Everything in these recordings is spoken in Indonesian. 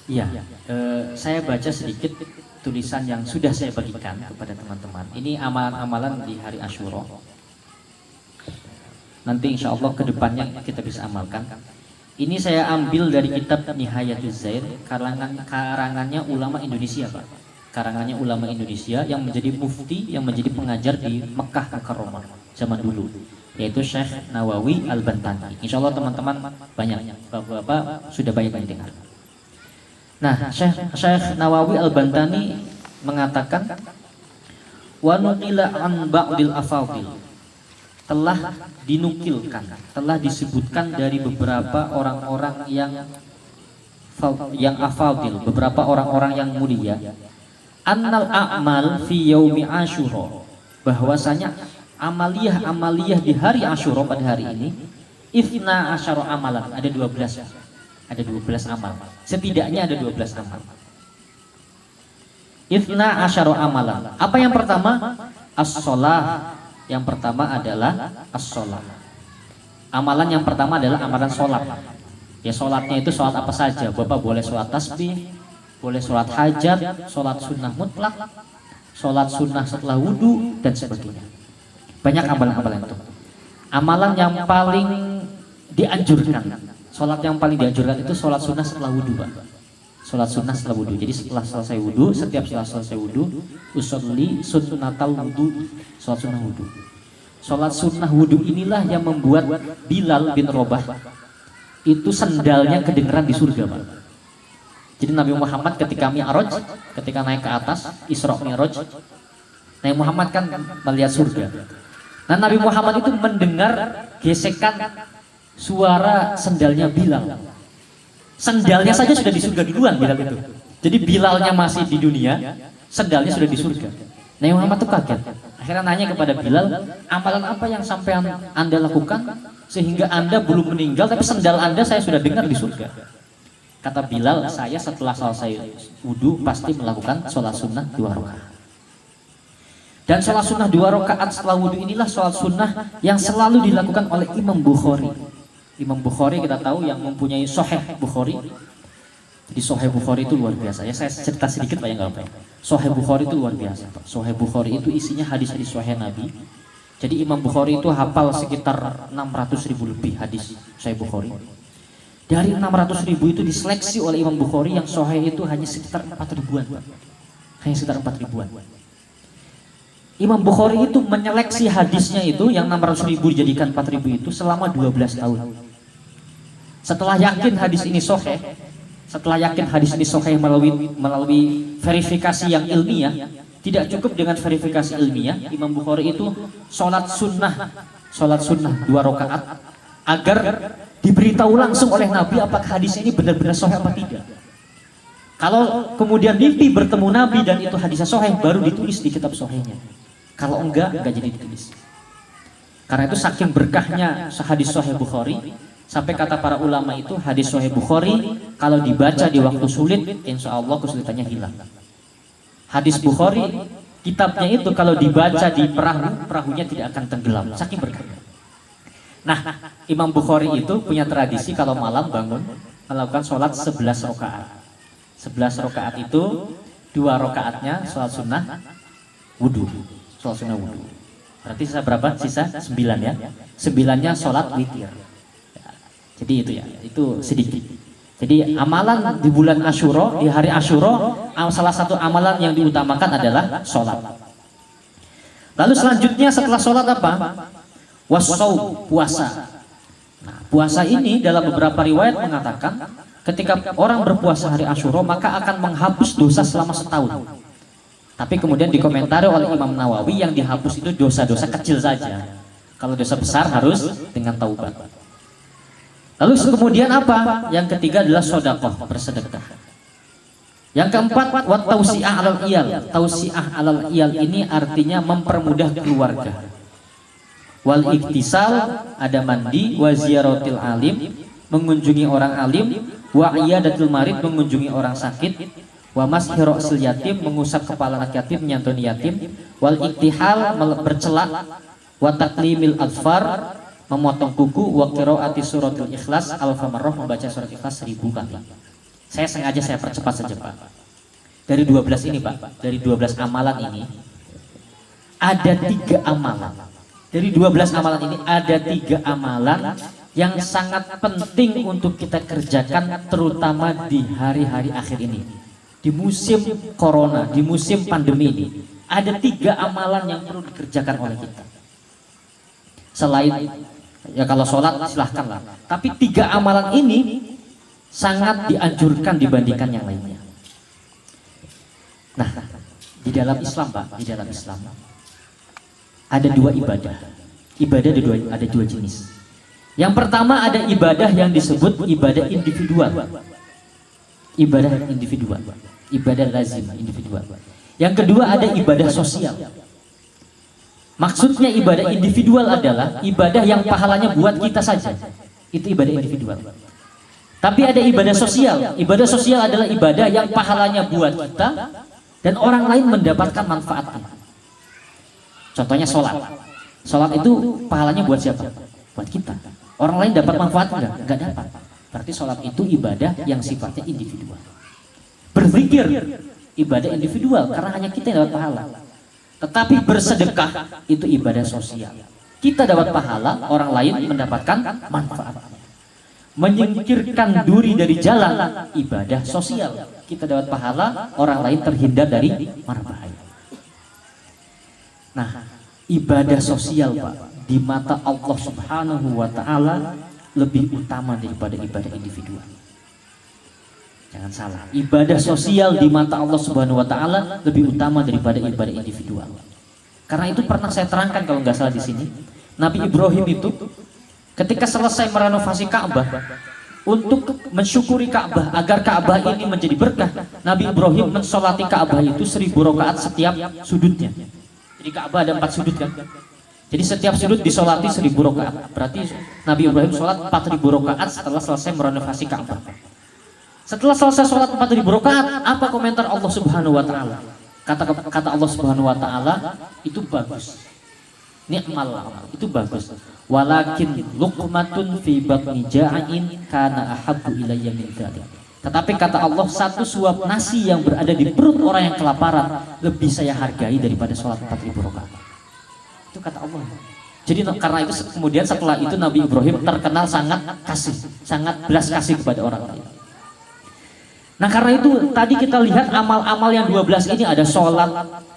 Iya, saya baca sedikit tulisan yang sudah saya bagikan kepada teman-teman. Ini amalan-amalan di hari Asyura. Nanti insya Allah kedepannya kita bisa amalkan. Ini saya ambil dari kitab Nihayatuz Zair, karangannya ulama Indonesia, Pak. Karangannya ulama Indonesia yang menjadi mufti, yang menjadi pengajar di Mekah Mukarramah zaman dulu, yaitu Syekh Nawawi Al-Bantani. Insya Allah teman-teman banyak, bapak-bapak sudah banyak yang dengar. Nah, Syekh Nawawi Al-Bantani mengatakan, wa nuqila an ba'dil afadil, telah dinukilkan, telah disebutkan dari beberapa orang-orang yang afadil, beberapa orang-orang yang mulia, annal a'mal fi yaumi Asyura, bahwasanya amaliyah di hari Asyura pada hari ini, ifna asyara amalan, ada 12 amal, setidaknya ada 12 amal. Ifna asyara amalan, apa yang pertama? As-sholah. Yang pertama adalah as-sholah. Amalan yang pertama adalah amalan sholat. Ya, sholatnya itu sholat apa saja. Bapak boleh sholat tasbih, boleh sholat hajat, sholat sunnah mutlak, sholat sunnah setelah wudhu, dan sebagainya. Banyak amalan-amalan itu. Amalan yang paling dianjurkan, sholat yang paling dianjurkan itu sholat sunnah setelah wudhu, Pak. Sholat sunnah setelah wudhu. Jadi setelah selesai wudhu, setiap setelah selesai wudhu, usolli sunnatal wudhu, sholat sunnah wudhu. Sholat sunnah wudhu inilah yang membuat Bilal bin Rabah itu sendalnya kedengeran di surga, Pak. Jadi Nabi Muhammad ketika Mi'raj, ketika naik ke atas, Isra Mi'raj, Nabi Muhammad kan melihat surga. Nah, Nabi Muhammad itu mendengar gesekan suara sendalnya Bilal. Sendalnya saja sudah di surga duluan Bilal itu. Jadi Bilalnya masih di dunia, sendalnya sudah di surga. Nabi Muhammad tuh kaget. Akhirnya nanya kepada Bilal, amalan apa yang sampai Anda lakukan sehingga Anda belum meninggal tapi sendal Anda saya sudah dengar di surga. Kata Bilal, saya setelah selesai wudhu pasti melakukan sholat sunnah 2 rakaat. Dan sholat sunnah 2 rakaat setelah wudhu inilah sholat sunnah yang selalu dilakukan oleh Imam Bukhari. Imam Bukhari kita tahu yang mempunyai Sahih Bukhari. Jadi Sahih Bukhari itu luar biasa. Ya, saya cerita sedikit Pak, ya nggak apa-apa. Sahih Bukhari itu luar biasa, Pak. Sahih Bukhari itu isinya hadis-hadis Sahih Nabi. Jadi Imam Bukhari itu hafal sekitar 600.000 lebih hadis Sahih Bukhari. Dari 600.000 itu diseleksi oleh Imam Bukhari yang Sahih itu hanya sekitar 4 ribuan, Pak. Hanya sekitar 4 ribuan. Imam Bukhari itu menyeleksi hadisnya itu yang 600.000 dijadikan 4.000 itu selama 12 tahun. Setelah yakin hadis ini sahih, melalui verifikasi yang ilmiah, tidak cukup dengan verifikasi ilmiah, Imam Bukhari itu sholat sunnah 2 rakaat agar diberitahu langsung oleh Nabi apakah hadis ini benar-benar sahih apa tidak. Kalau kemudian mimpi bertemu Nabi dan itu hadisnya sahih, baru ditulis di kitab sahihnya. Kalau enggak jadi ditulis. Karena itu saking berkahnya hadis sahih Bukhari, sampai kata para ulama itu hadis sahih Bukhari kalau dibaca di waktu sulit, insya Allah kesulitannya hilang. Hadis Bukhari, kitabnya itu kalau dibaca di perahunya tidak akan tenggelam, saking berkahnya. Nah, Imam Bukhari itu punya tradisi kalau malam bangun melakukan sholat 11 rakaat. 11 rakaat itu 2 rakaatnya sholat sunnah wudhu. Sholat sunnah wudhu. Berarti sisa berapa? Sisa 9 ya. 9-nya sholat witir. Jadi itu ya, itu sedikit. Jadi amalan di bulan Asyura, di hari Asyura, salah satu amalan yang diutamakan adalah sholat. Lalu selanjutnya setelah sholat apa? Wassaum, puasa. Nah, puasa ini dalam beberapa riwayat mengatakan ketika orang berpuasa hari Asyura maka akan menghapus dosa selama setahun. Tapi kemudian dikomentari oleh Imam Nawawi yang dihapus itu dosa-dosa kecil saja. Kalau dosa besar harus dengan taubat. Lalu kemudian apa? Yang ketiga adalah sedekah, bersedekah. Yang keempat, wat tausiah alal iyal. Tausiah alal iyal ini artinya mempermudah keluarga. Wal iktisal, ada mandi, wa ziyaratil alim, mengunjungi orang alim, wa iyadatul marid, mengunjungi orang sakit, wa mashirosil yatim, mengusap kepala anak yatim, menyantuni yatim, wal iktihal, bercelak, wa taklimil adfar, memotong kuku, wa qiraati suratul ikhlas alfa marrah, membaca surat ikhlas 1000 kali. Saya percepat saja Pak. Dari 12 ini Pak, dari 12 amalan ini ada 3 amalan. Dari 12 amalan ini ada 3 amalan yang sangat penting untuk kita kerjakan, terutama di hari-hari akhir ini, di musim corona, di musim pandemi ini. Ada 3 amalan yang perlu dikerjakan oleh kita. Selain ya kalau sholat silahkanlah, tapi 3 amalan ini sangat dianjurkan dibandingkan yang lainnya. Nah, di dalam Islam Pak, di dalam Islam ada 2 ibadah. Ibadah ada 2 jenis. Yang pertama ada ibadah yang disebut ibadah individual. Ibadah individual, ibadah lazim individual. Yang kedua ada ibadah sosial. Maksudnya ibadah individual adalah ibadah yang pahalanya buat kita saja. Itu ibadah individual. Tapi ada ibadah sosial. Ibadah sosial adalah ibadah yang pahalanya buat kita dan orang lain mendapatkan manfaatnya. Contohnya sholat. Sholat itu pahalanya buat siapa? Buat kita. Orang lain dapat manfaat enggak? Enggak dapat. Berarti sholat itu ibadah yang sifatnya individual. Berzikir ibadah individual karena hanya kita yang dapat pahala. Tetapi bersedekah itu ibadah sosial. Kita dapat pahala, orang lain mendapatkan manfaat. Menyingkirkan duri dari jalan ibadah sosial. Kita dapat pahala, orang lain terhindar dari mara bahaya. Nah, ibadah sosial Pak di mata Allah Subhanahu wa taala lebih utama daripada ibadah individual. Jangan salah, ibadah sosial di mata Allah Subhanahu wa taala lebih utama daripada ibadah individual. Karena itu pernah saya terangkan kalau nggak salah di sini, Nabi Ibrahim itu ketika selesai merenovasi Ka'bah untuk mensyukuri Ka'bah agar Ka'bah ini menjadi berkah, Nabi Ibrahim mensolati Ka'bah itu 1000 rakaat setiap sudutnya. Jadi Ka'bah ada 4 sudut kan? Jadi setiap sudut disolati 1000 rakaat. Berarti Nabi Ibrahim sholat 4000 rakaat setelah selesai merenovasi Ka'bah. Setelah selesai sholat 4000 rakaat, apa komentar Allah Subhanahu wa taala? Kata Allah Subhanahu wa taala, itu bagus. Ni'mal, itu bagus. Walakin luqmatun fi batni ja'in kana ahabbu ilayya min dzalik. Tetapi kata Allah, satu suap nasi yang berada di perut orang yang kelaparan lebih saya hargai daripada sholat 4000 rakaat. Itu kata Allah. Jadi karena itu kemudian setelah itu Nabi Ibrahim terkenal sangat kasih, sangat belas kasih kepada orang lain. Nah karena itu tadi kita lihat amal-amal yang 12 ini ada sholat,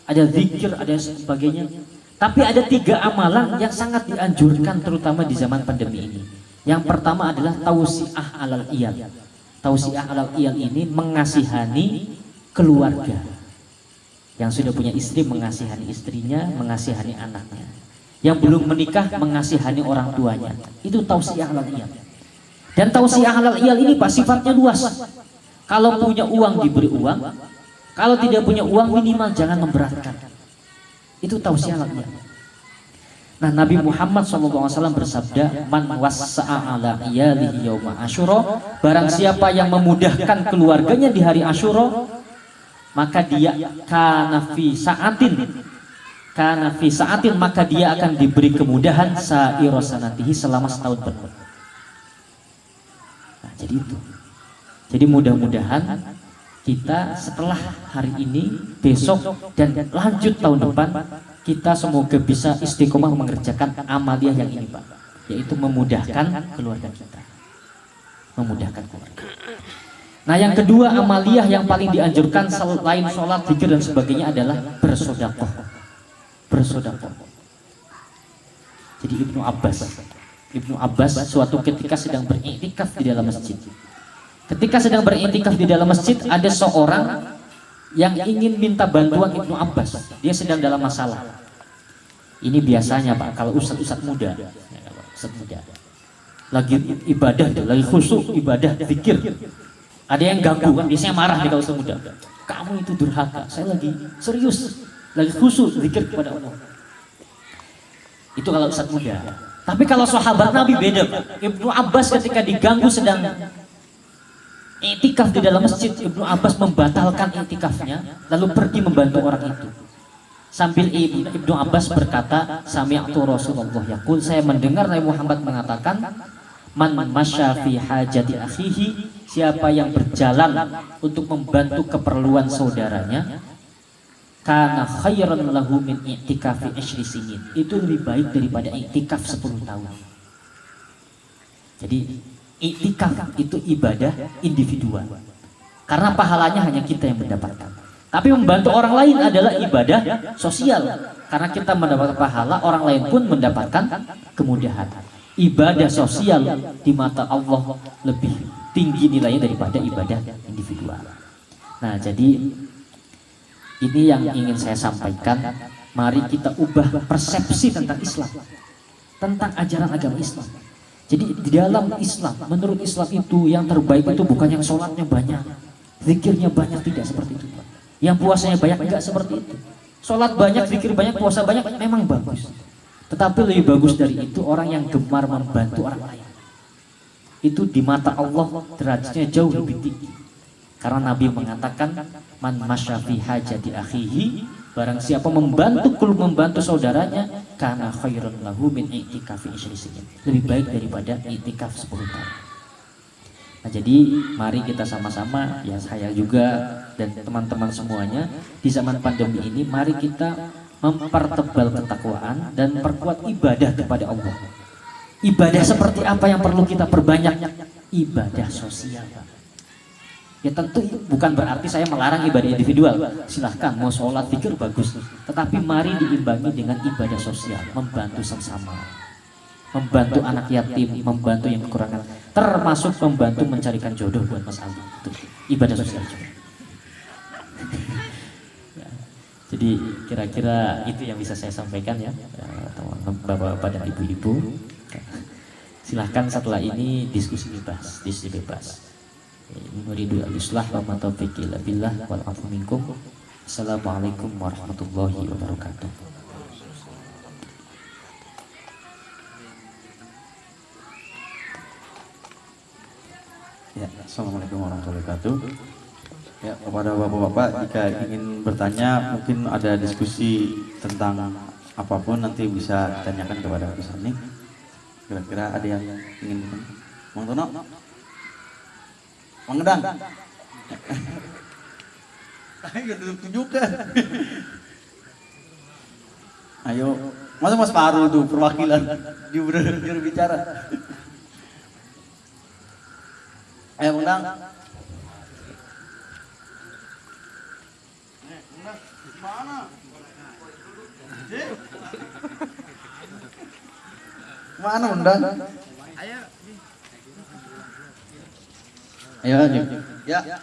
ada zikir, ada sebagainya. Tapi ada 3 amalan yang sangat dianjurkan terutama di zaman pandemi ini. Yang pertama adalah tausiah alal iyal. Tausiah alal iyal ini mengasihani keluarga. Yang sudah punya istri mengasihani istrinya, mengasihani anaknya. Yang belum menikah mengasihani orang tuanya. Itu tausiah alal iyal. Dan tausiah alal iyal ini Pak sifatnya luas. Kalau punya uang diberi uang, kalau tidak punya uang minimal jangan memberatkan. Itu tausiah alal iyal. Nah Nabi Muhammad SAW bersabda, man wassa'a ala iyalihi yauma Asyura, barang siapa yang memudahkan keluarganya di hari Asyura, maka dia kana fi sa'atin, maka dia akan diberi kemudahan sa'ira sanatihi selama setahun penuh. Nah, jadi itu. Jadi mudah-mudahan kita setelah hari ini, besok dan lanjut tahun depan, kita semoga bisa istiqomah mengerjakan amaliyah yang ini Pak, yaitu memudahkan keluarga kita. Memudahkan keluarga. Nah yang kedua amaliyah yang paling dianjurkan selain sholat, zikir dan sebagainya adalah bersedekah. Bersedekah. Jadi Ibnu Abbas suatu ketika sedang beriktikaf di dalam masjid. Ketika sedang beriktikaf di dalam masjid, ada seorang yang ingin minta bantuan Ibnu Abbas. Dia sedang dalam masalah. Ini biasanya Pak, kalau ustadz muda, lagi ibadah, lagi khusyuk ibadah zikir, ada yang ganggu kan, biasanya marah nih kalau ustadz muda. Kamu itu durhaka, saya lagi serius, lagi khusyuk zikir kepada Allah. Itu kalau ustadz muda. Tapi kalau sahabat Nabi beda Pak. Ibnu Abbas ketika diganggu sedang iktikaf di dalam masjid, Ibnu Abbas membatalkan iktikafnya lalu pergi membantu orang itu. Sambil Ibnu Abbas berkata, sami'tu Rasulullah yaqul, saya mendengar Nabi Muhammad mengatakan, man masya fi hajati akhihi, siapa yang berjalan untuk membantu keperluan saudaranya, kana khairan lahu min i'tikafi 10 sinin. Itu lebih baik daripada i'tikaf 10 tahun. Jadi i'tikaf itu ibadah individual. Karena pahalanya hanya kita yang mendapatkan. Tapi membantu orang lain adalah ibadah sosial. Karena kita mendapatkan pahala, orang lain pun mendapatkan kemudahan. Ibadah sosial di mata Allah lebih tinggi nilainya daripada ibadah individual. Nah, jadi ini yang ingin saya sampaikan. Mari kita ubah persepsi tentang Islam, tentang ajaran agama Islam. Jadi di dalam Islam, menurut Islam itu yang terbaik itu bukan yang sholatnya banyak, zikirnya banyak, tidak seperti itu. Yang puasanya banyak, enggak seperti itu. Sholat banyak, zikir banyak, puasa banyak memang bagus. Tetapi lebih bagus dari itu orang yang gemar membantu orang lain. Itu di mata Allah derajatnya jauh lebih tinggi. Karena Nabi mengatakan, man masya fi hajati akhihi, barang siapa membantu saudaranya, kana khairun lahu min i'tikafi 10 sinin. Lebih baik daripada i'tikaf 10 tahun. Nah, jadi mari kita sama-sama, ya saya juga dan teman-teman semuanya, di zaman pandemi ini mari kita mempertebal ketakwaan dan perkuat ibadah kepada Allah. Ibadah seperti apa yang perlu kita perbanyak? Ibadah sosial. Ya tentu bukan berarti saya melarang ibadah individual. Silahkan mau sholat, zikir bagus. Tetapi mari diimbangi dengan ibadah sosial, membantu sesama, membantu anak yatim, membantu yang kekurangan, termasuk membantu mencarikan jodoh buat Mas Ali. Itu ibadah sosial juga. Jadi kira-kira itu yang bisa saya sampaikan ya, bapak-bapak dan ibu-ibu. Silahkan setelah ini diskusi bebas. Muridul al-islah wa ma taufiqi illa billah wal afu minkum. Assalamualaikum warahmatullahi wabarakatuh. Ya, assalamualaikum warahmatullahi wabarakatuh. Ya, kepada bapak-bapak jika ingin bertanya, mungkin ada diskusi tentang apapun nanti bisa tanyakan kepada Gus Ani. Kira-kira ada yang ingin bertanya? Mang Tono? Mang Gedang? Ayo tunjukkan. Ayo, masa Mas Faru tuh perwakilan di juru bicara. Ayo Mang Gedang. Mana? Mana undang? Ayo. Ayo. Ya.